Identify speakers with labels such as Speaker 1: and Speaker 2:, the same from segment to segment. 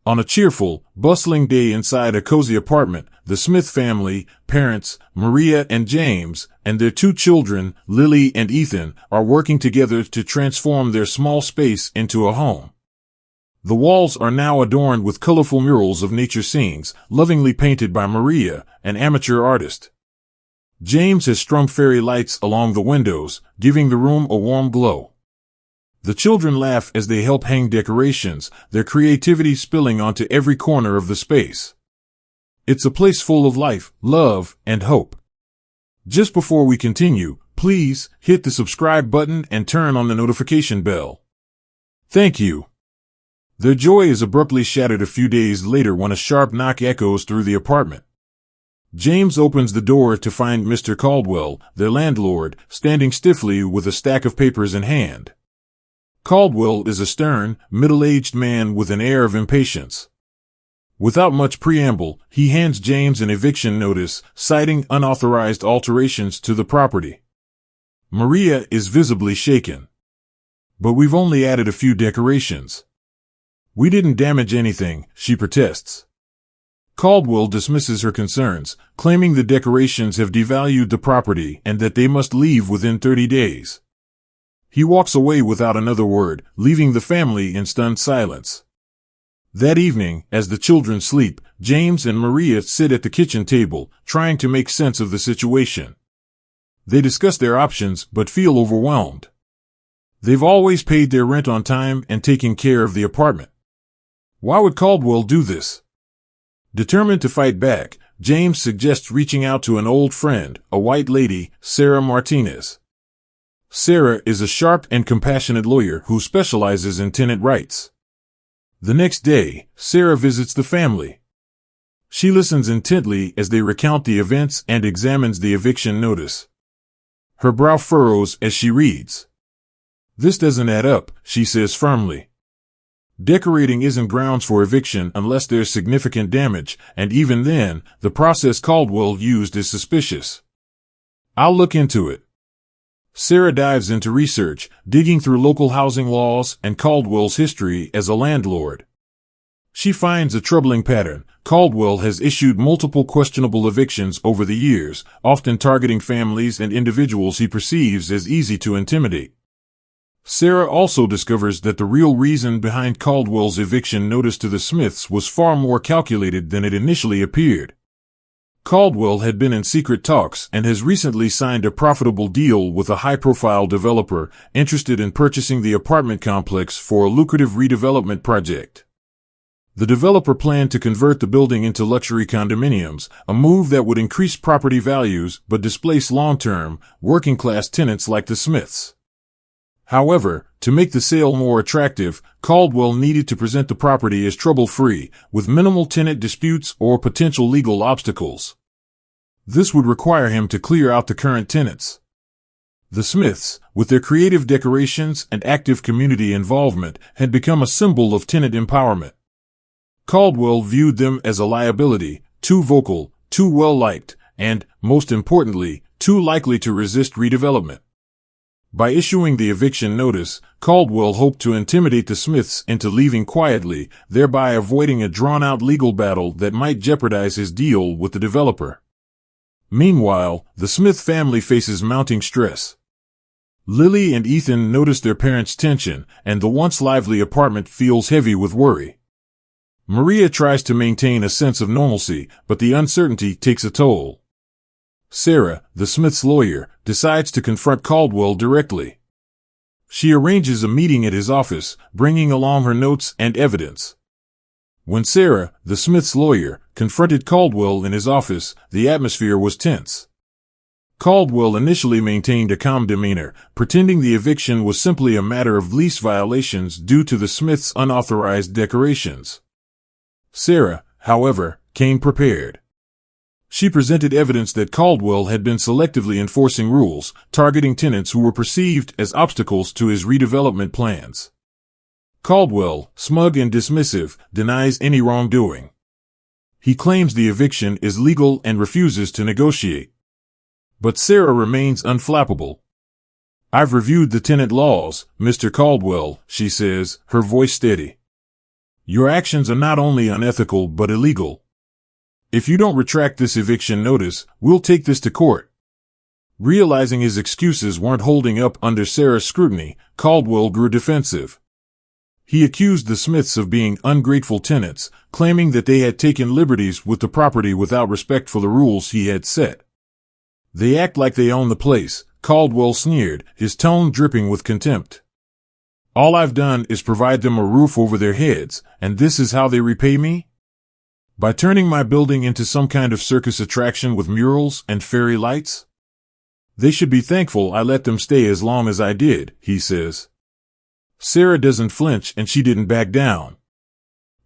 Speaker 1: On a cheerful, bustling day inside a cozy apartment, the Smith family, parents, Maria and James, and their two children, Lily and Ethan, are working together to transform their small space into a home. The walls are now adorned with colorful murals of nature scenes, lovingly painted by Maria, an amateur artist. James has strung fairy lights along the windows, giving the room a warm glow. The children laugh as they help hang decorations, their creativity spilling onto every corner of the space. It's a place full of life, love, and hope. Just before we continue, please hit the subscribe button and turn on the notification bell. Thank you. Their joy is abruptly shattered a few days later when a sharp knock echoes through the apartment. James opens the door to find Mr. Caldwell, their landlord, standing stiffly with a stack of papers in hand. Caldwell is a stern, middle-aged man with an air of impatience. Without much preamble, he hands James an eviction notice, citing unauthorized alterations to the property. Maria is visibly shaken. "But we've only added a few decorations. We didn't damage anything," she protests. Caldwell dismisses her concerns, claiming the decorations have devalued the property and that they must leave within 30 days. He walks away without another word, leaving the family in stunned silence. That evening, as the children sleep, James and Maria sit at the kitchen table, trying to make sense of the situation. They discuss their options but feel overwhelmed. They've always paid their rent on time and taken care of the apartment. Why would Caldwell do this? Determined to fight back, James suggests reaching out to an old friend, a white lady, Sarah Martinez. Sarah is a sharp and compassionate lawyer who specializes in tenant rights. The next day, Sarah visits the family. She listens intently as they recount the events and examines the eviction notice. Her brow furrows as she reads. "This doesn't add up," she says firmly. Decorating isn't grounds for eviction unless there's significant damage, and even then, the process Caldwell used is suspicious. "I'll look into it." Sarah dives into research, digging through local housing laws and Caldwell's history as a landlord. She finds a troubling pattern. Caldwell has issued multiple questionable evictions over the years, often targeting families and individuals he perceives as easy to intimidate. Sarah also discovers that the real reason behind Caldwell's eviction notice to the Smiths was far more calculated than it initially appeared. Caldwell had been in secret talks and has recently signed a profitable deal with a high-profile developer interested in purchasing the apartment complex for a lucrative redevelopment project. The developer planned to convert the building into luxury condominiums, a move that would increase property values but displace long-term, working-class tenants like the Smiths. However, to make the sale more attractive, Caldwell needed to present the property as trouble-free, with minimal tenant disputes or potential legal obstacles. This would require him to clear out the current tenants. The Smiths, with their creative decorations and active community involvement, had become a symbol of tenant empowerment. Caldwell viewed them as a liability, too vocal, too well-liked, and, most importantly, too likely to resist redevelopment. By issuing the eviction notice, Caldwell hoped to intimidate the Smiths into leaving quietly, thereby avoiding a drawn-out legal battle that might jeopardize his deal with the developer. Meanwhile, the Smith family faces mounting stress. Lily and Ethan notice their parents' tension, and the once lively apartment feels heavy with worry. Maria tries to maintain a sense of normalcy, but the uncertainty takes a toll. Sarah, the Smith's lawyer, decides to confront Caldwell directly. She arranges a meeting at his office, bringing along her notes and evidence. When Sarah, the Smith's lawyer, confronted Caldwell in his office, the atmosphere was tense. Caldwell initially maintained a calm demeanor, pretending the eviction was simply a matter of lease violations due to the Smiths' unauthorized decorations. Sarah, however, came prepared. She presented evidence that Caldwell had been selectively enforcing rules, targeting tenants who were perceived as obstacles to his redevelopment plans. Caldwell, smug and dismissive, denies any wrongdoing. He claims the eviction is legal and refuses to negotiate. But Sarah remains unflappable. "I've reviewed the tenant laws, Mr. Caldwell," she says, her voice steady. Your actions are not only unethical but illegal. If you don't retract this eviction notice, we'll take this to court. Realizing his excuses weren't holding up under Sarah's scrutiny, Caldwell grew defensive. He accused the Smiths of being ungrateful tenants, claiming that they had taken liberties with the property without respect for the rules he had set. They act like they own the place, Caldwell sneered, his tone dripping with contempt. All I've done is provide them a roof over their heads, and this is how they repay me? By turning my building into some kind of circus attraction with murals and fairy lights? They should be thankful I let them stay as long as I did, he says. Sarah doesn't flinch and she didn't back down.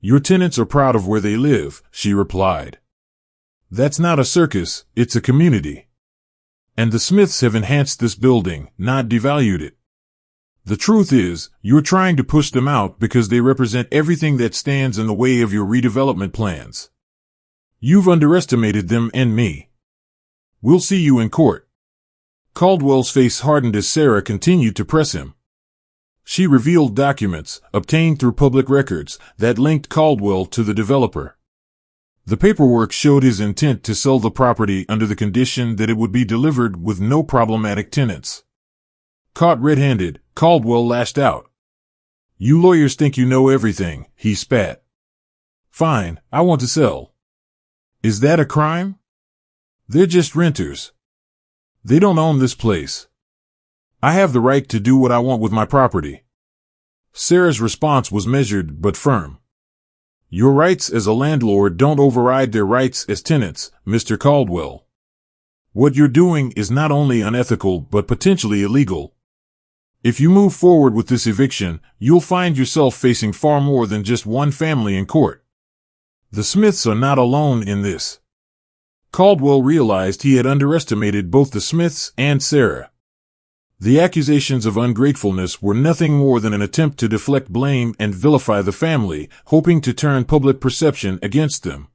Speaker 1: Your tenants are proud of where they live, she replied. That's not a circus, it's a community. And the Smiths have enhanced this building, not devalued it. The truth is, you're trying to push them out because they represent everything that stands in the way of your redevelopment plans. You've underestimated them and me. We'll see you in court. Caldwell's face hardened as Sarah continued to press him. She revealed documents, obtained through public records, that linked Caldwell to the developer. The paperwork showed his intent to sell the property under the condition that it would be delivered with no problematic tenants. Caught red-handed, Caldwell lashed out. You lawyers think you know everything, he spat. Fine, I want to sell. Is that a crime? They're just renters. They don't own this place. I have the right to do what I want with my property. Sarah's response was measured but firm. Your rights as a landlord don't override their rights as tenants, Mr. Caldwell. What you're doing is not only unethical but potentially illegal. If you move forward with this eviction, you'll find yourself facing far more than just one family in court. The Smiths are not alone in this. Caldwell realized he had underestimated both the Smiths and Sarah. The accusations of ungratefulness were nothing more than an attempt to deflect blame and vilify the family, hoping to turn public perception against them.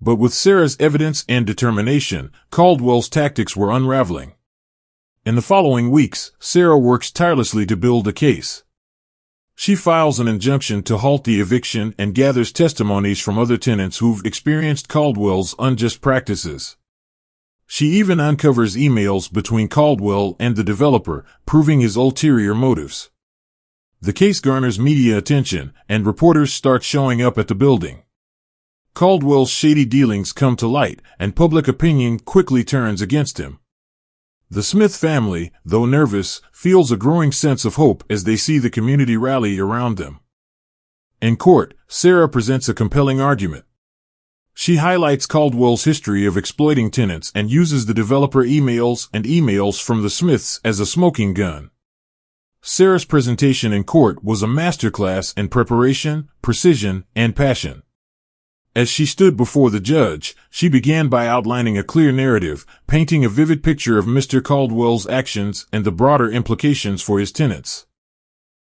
Speaker 1: But with Sarah's evidence and determination, Caldwell's tactics were unraveling. In the following weeks, Sarah works tirelessly to build a case. She files an injunction to halt the eviction and gathers testimonies from other tenants who've experienced Caldwell's unjust practices. She even uncovers emails between Caldwell and the developer, proving his ulterior motives. The case garners media attention, and reporters start showing up at the building. Caldwell's shady dealings come to light, and public opinion quickly turns against him. The Smith family, though nervous, feels a growing sense of hope as they see the community rally around them. In court, Sarah presents a compelling argument. She highlights Caldwell's history of exploiting tenants and uses the developer emails and emails from the Smiths as a smoking gun. Sarah's presentation in court was a masterclass in preparation, precision, and passion. As she stood before the judge, she began by outlining a clear narrative, painting a vivid picture of Mr. Caldwell's actions and the broader implications for his tenants.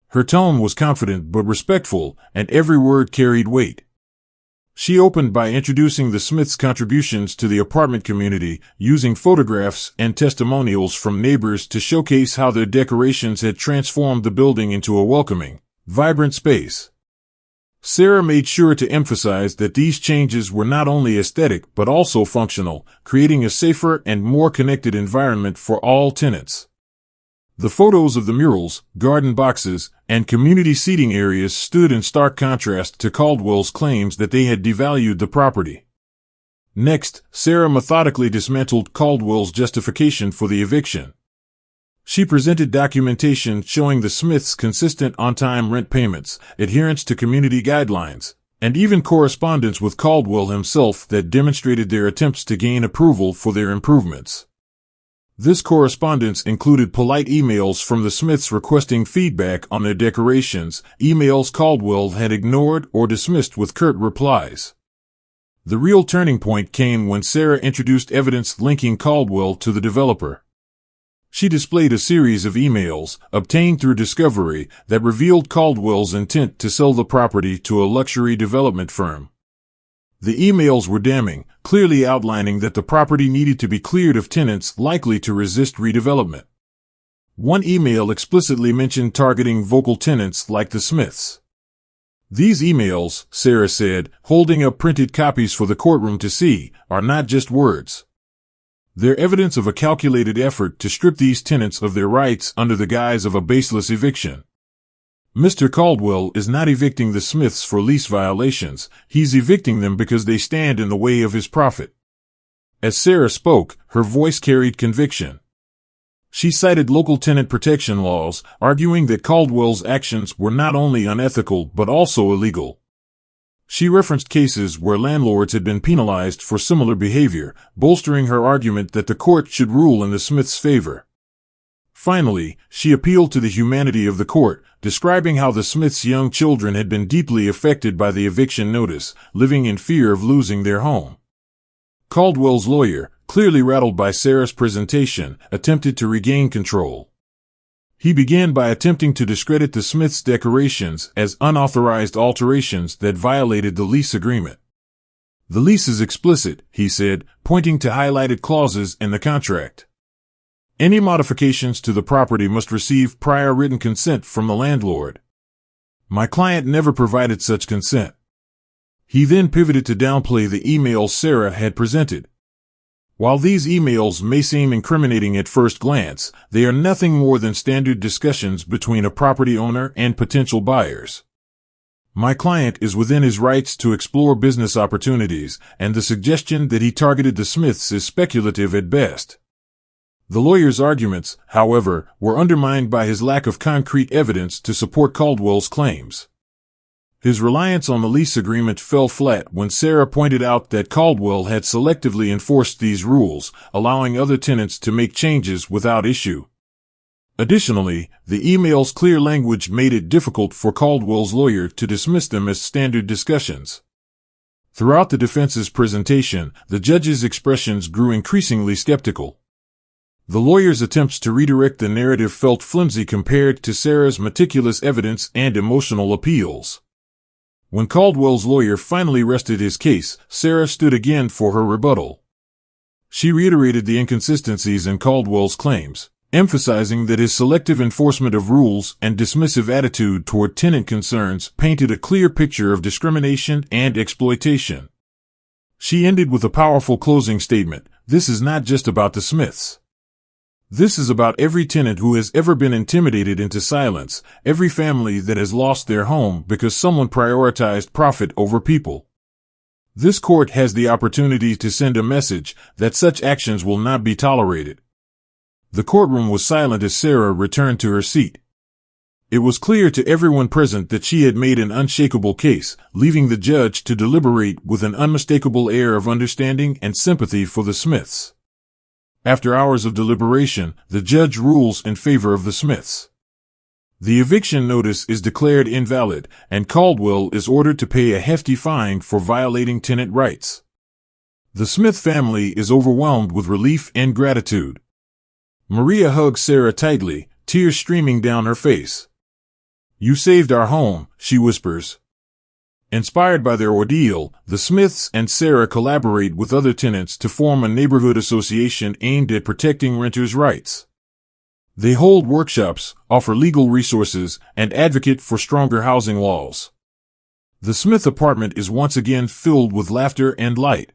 Speaker 1: Her tone was confident but respectful, and every word carried weight. She opened by introducing the Smiths' contributions to the apartment community, using photographs and testimonials from neighbors to showcase how their decorations had transformed the building into a welcoming, vibrant space. Sarah made sure to emphasize that these changes were not only aesthetic but also functional, creating a safer and more connected environment for all tenants. The photos of the murals, garden boxes, and community seating areas stood in stark contrast to Caldwell's claims that they had devalued the property. Next, Sarah methodically dismantled Caldwell's justification for the eviction. She presented documentation showing the Smiths' consistent on-time rent payments, adherence to community guidelines, and even correspondence with Caldwell himself that demonstrated their attempts to gain approval for their improvements. This correspondence included polite emails from the Smiths requesting feedback on their decorations, emails Caldwell had ignored or dismissed with curt replies. The real turning point came when Sarah introduced evidence linking Caldwell to the developer. She displayed a series of emails, obtained through discovery, that revealed Caldwell's intent to sell the property to a luxury development firm. The emails were damning, clearly outlining that the property needed to be cleared of tenants likely to resist redevelopment. One email explicitly mentioned targeting vocal tenants like the Smiths. These emails, Sarah said, holding up printed copies for the courtroom to see, are not just words. They're evidence of a calculated effort to strip these tenants of their rights under the guise of a baseless eviction. Mr. Caldwell is not evicting the Smiths for lease violations, he's evicting them because they stand in the way of his profit. As Sarah spoke, her voice carried conviction. She cited local tenant protection laws, arguing that Caldwell's actions were not only unethical but also illegal. She referenced cases where landlords had been penalized for similar behavior, bolstering her argument that the court should rule in the Smiths' favor. Finally, she appealed to the humanity of the court, describing how the Smiths' young children had been deeply affected by the eviction notice, living in fear of losing their home. Caldwell's lawyer, clearly rattled by Sarah's presentation, attempted to regain control. He began by attempting to discredit the Smiths' decorations as unauthorized alterations that violated the lease agreement. The lease is explicit, he said, pointing to highlighted clauses in the contract. Any modifications to the property must receive prior written consent from the landlord. My client never provided such consent. He then pivoted to downplay the emails Sarah had presented. While these emails may seem incriminating at first glance, they are nothing more than standard discussions between a property owner and potential buyers. My client is within his rights to explore business opportunities, and the suggestion that he targeted the Smiths is speculative at best. The lawyer's arguments, however, were undermined by his lack of concrete evidence to support Caldwell's claims. His reliance on the lease agreement fell flat when Sarah pointed out that Caldwell had selectively enforced these rules, allowing other tenants to make changes without issue. Additionally, the email's clear language made it difficult for Caldwell's lawyer to dismiss them as standard discussions. Throughout the defense's presentation, the judge's expressions grew increasingly skeptical. The lawyer's attempts to redirect the narrative felt flimsy compared to Sarah's meticulous evidence and emotional appeals. When Caldwell's lawyer finally rested his case, Sarah stood again for her rebuttal. She reiterated the inconsistencies in Caldwell's claims, emphasizing that his selective enforcement of rules and dismissive attitude toward tenant concerns painted a clear picture of discrimination and exploitation. She ended with a powerful closing statement: "This is not just about the Smiths. This is about every tenant who has ever been intimidated into silence, every family that has lost their home because someone prioritized profit over people. This court has the opportunity to send a message that such actions will not be tolerated." The courtroom was silent as Sarah returned to her seat. It was clear to everyone present that she had made an unshakable case, leaving the judge to deliberate with an unmistakable air of understanding and sympathy for the Smiths. After hours of deliberation, the judge rules in favor of the Smiths. The eviction notice is declared invalid, and Caldwell is ordered to pay a hefty fine for violating tenant rights. The Smith family is overwhelmed with relief and gratitude. Maria hugs Sarah tightly, tears streaming down her face. "You saved our home," she whispers. Inspired by their ordeal, the Smiths and Sarah collaborate with other tenants to form a neighborhood association aimed at protecting renters' rights. They hold workshops, offer legal resources, and advocate for stronger housing laws. The Smith apartment is once again filled with laughter and light.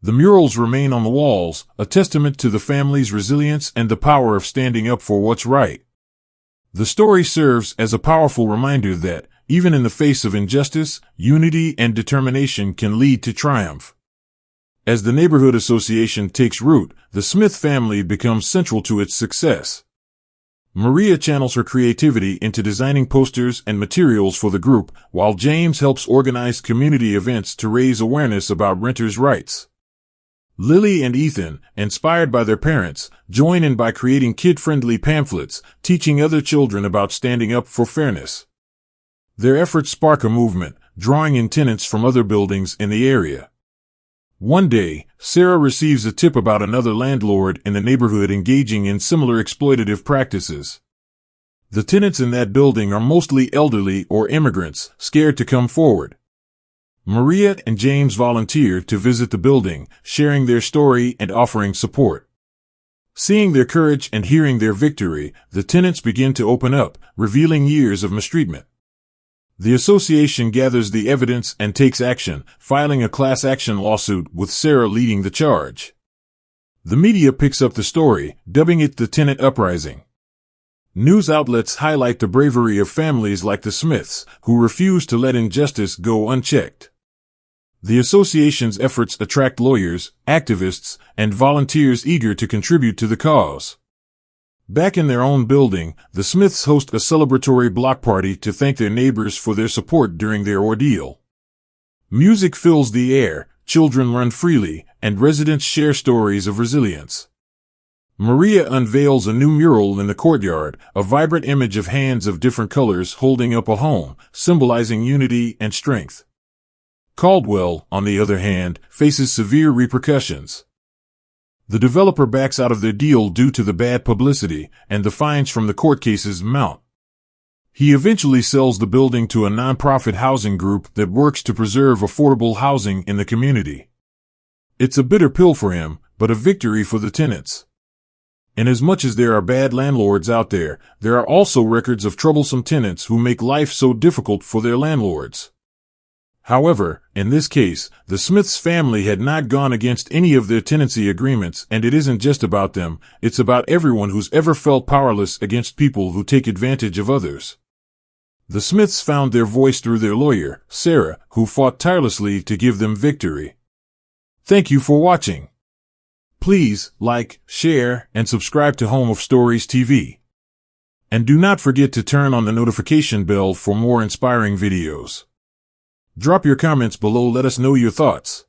Speaker 1: The murals remain on the walls, a testament to the family's resilience and the power of standing up for what's right. The story serves as a powerful reminder that, even in the face of injustice, unity and determination can lead to triumph. As the neighborhood association takes root, the Smith family becomes central to its success. Maria channels her creativity into designing posters and materials for the group, while James helps organize community events to raise awareness about renters' rights. Lily and Ethan, inspired by their parents, join in by creating kid-friendly pamphlets, teaching other children about standing up for fairness. Their efforts spark a movement, drawing in tenants from other buildings in the area. One day, Sarah receives a tip about another landlord in the neighborhood engaging in similar exploitative practices. The tenants in that building are mostly elderly or immigrants, scared to come forward. Maria and James volunteer to visit the building, sharing their story and offering support. Seeing their courage and hearing their victory, the tenants begin to open up, revealing years of mistreatment. The association gathers the evidence and takes action, filing a class action lawsuit with Sarah leading the charge. The media picks up the story, dubbing it the tenant uprising. News outlets highlight the bravery of families like the Smiths, who refuse to let injustice go unchecked. The association's efforts attract lawyers, activists, and volunteers eager to contribute to the cause. Back in their own building, the Smiths host a celebratory block party to thank their neighbors for their support during their ordeal. Music fills the air, children run freely, and residents share stories of resilience. Maria unveils a new mural in the courtyard, a vibrant image of hands of different colors holding up a home, symbolizing unity and strength. Caldwell, on the other hand, faces severe repercussions. The developer backs out of their deal due to the bad publicity, and the fines from the court cases mount. He eventually sells the building to a nonprofit housing group that works to preserve affordable housing in the community. It's a bitter pill for him, but a victory for the tenants. And as much as there are bad landlords out there, there are also records of troublesome tenants who make life so difficult for their landlords. However, in this case, the Smiths family had not gone against any of their tenancy agreements, and it isn't just about them, it's about everyone who's ever felt powerless against people who take advantage of others. The Smiths found their voice through their lawyer, Sarah, who fought tirelessly to give them victory. Thank you for watching. Please like, share, and subscribe to Home of Stories TV. And do not forget to turn on the notification bell for more inspiring videos. Drop your comments below, let us know your thoughts.